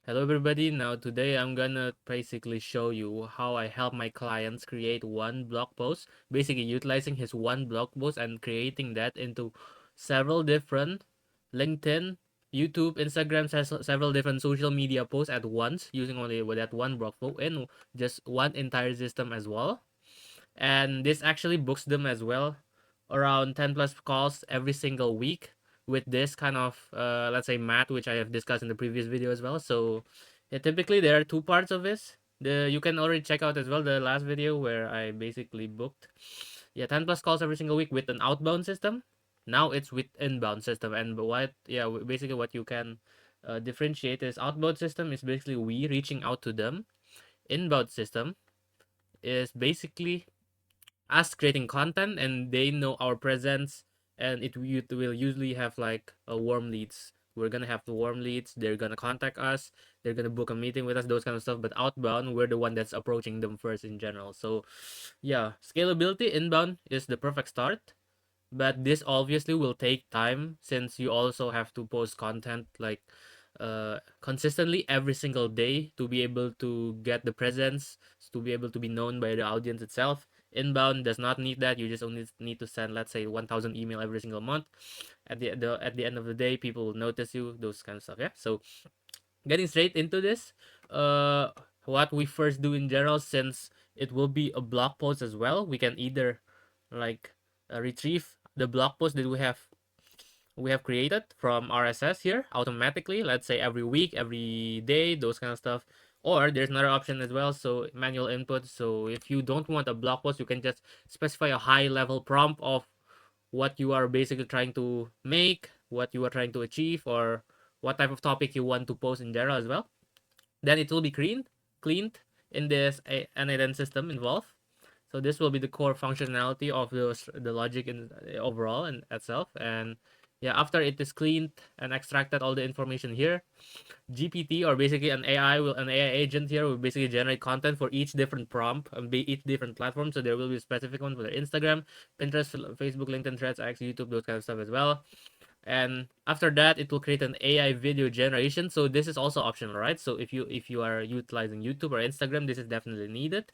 Hello everybody. Now today I'm gonna basically show you how I help my clients create one blog post, basically utilizing his one blog post and creating that into several different LinkedIn, YouTube, Instagram, several different social media posts at once using only with that one blog post in just one entire system as well. And this actually books them as well around 10 plus calls every single week with this kind of let's say math, which I have discussed in the previous video as well. So yeah, typically there are two parts of this. You can already check out as well the last video where I basically booked 10 plus calls every single week with an outbound system. Now it's with inbound system. And what basically what you can differentiate is outbound system is basically we reaching out to them. Inbound system is basically us creating content and they know our presence, and it will usually have like a warm leads. We're gonna have the warm leads, they're gonna contact us, they're gonna book a meeting with us, those kind of stuff. But outbound, we're the one that's approaching them first in general. So yeah, scalability inbound is the perfect start, but this obviously will take time since you also have to post content like consistently every single day to be able to get the presence, to be able to be known by the audience itself. Inbound does not need that. You just only need to send, let's say, 1,000 email every single month. At the end of the day, people will notice you, those kind of stuff. Yeah, so getting straight into this, uh what we first do in general, since it will be a blog post as well, we can either like retrieve the blog post that we have created from RSS here automatically, let's say every week, every day, those kind of stuff. Or there's another option as well, so manual input. So if you don't want a blog post, you can just specify a high level prompt of what you are basically trying to make, what you are trying to achieve, or what type of topic you want to post in general as well. Then it will be cleaned in this NIDN system involved. So this will be the core functionality of the logic in overall and itself. And yeah, after it is cleaned and extracted all the information here, GPT, or basically an AI agent here will basically generate content for each different prompt and be each different platform. So there will be a specific one for the Instagram, Pinterest, Facebook, LinkedIn, Threads, X, YouTube, those kind of stuff as well. And after that, it will create an AI video generation. So this is also optional, right? So if you are utilizing YouTube or Instagram, this is definitely needed.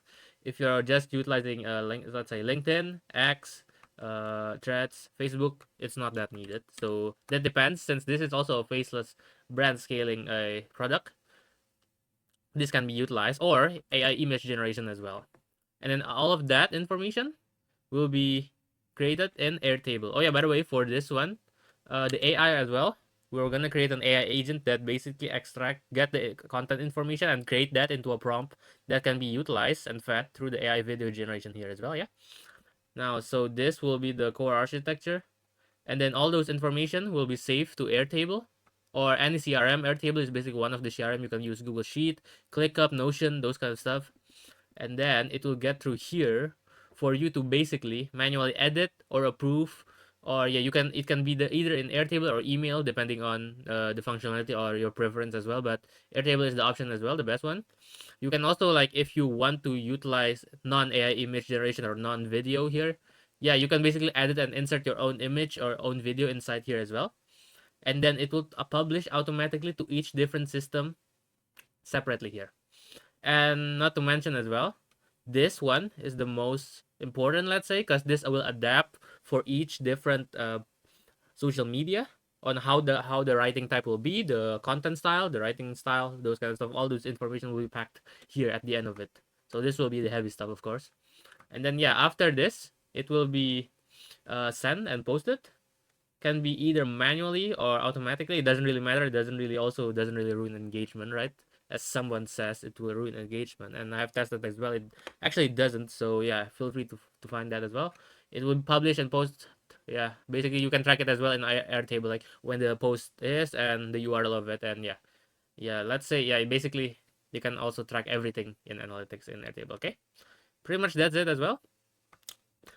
If you're just utilizing let's say LinkedIn, X, Threads, Facebook, it's not that needed. So that depends. Since this is also a faceless brand scaling a product, this can be utilized, or AI image generation as well. And then all of that information will be created in Airtable. Oh yeah, by the way, for this one, the AI as well, we're gonna create an AI agent that basically get the content information and create that into a prompt that can be utilized and fed through the AI video generation here as well. Yeah. Now, so this will be the core architecture, and then all those information will be saved to Airtable or any CRM. Airtable is basically one of the CRM. You can use Google Sheet, ClickUp, Notion, those kind of stuff, and then it will get through here for you to basically manually edit or approve. Or yeah, it can be either in Airtable or email depending on the functionality or your preference as well. But Airtable is the option as well, the best one. You can also, like, if you want to utilize non AI image generation or non video here, yeah, you can basically edit and insert your own image or own video inside here as well, and then it will publish automatically to each different system separately here. And not to mention as well, this one is the most important, let's say, because this will adapt for each different social media on how the writing type will be, the content style, the writing style, those kind of stuff. All those information will be packed here at the end of it. So this will be the heavy stuff, of course. And then yeah, after this, it will be sent and posted. Can be either manually or automatically. It doesn't really matter. It doesn't really ruin engagement, right? As someone says, it will ruin engagement, and I have tested as well. It actually doesn't. So yeah, feel free to find that as well. It will publish and post. Yeah, basically you can track it as well in Airtable, like when the post is and the URL of it, and yeah. Let's say yeah, basically you can also track everything in analytics in Airtable. Okay, pretty much that's it as well.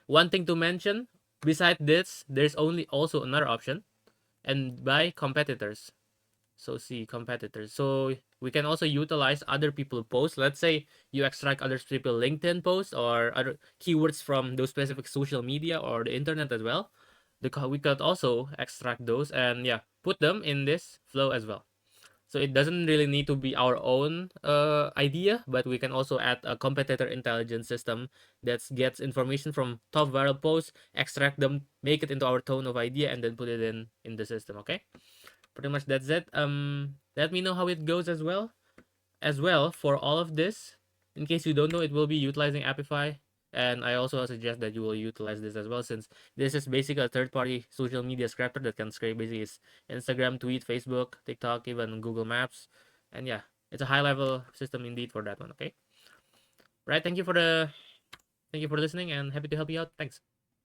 One thing to mention, beside this, there's only also another option, and by competitors. So see competitors. So we can also utilize other people posts. Let's say you extract other people LinkedIn posts or other keywords from those specific social media or the internet as well. We could also extract those and yeah, put them in this flow as well. So it doesn't really need to be our own idea, but we can also add a competitor intelligence system that gets information from top viral posts, extract them, make it into our tone of idea, and then put it in the system. Okay, pretty much that's it. Let me know how it goes as well. As well, for all of this, in case you don't know, it will be utilizing Apify. And I also suggest that you will utilize this as well, since this is basically a third-party social media scraper that can scrape basically Instagram, tweet, Facebook, TikTok, even Google Maps. And yeah, it's a high-level system indeed for that one. Okay, right? Thank you for listening, and happy to help you out. Thanks.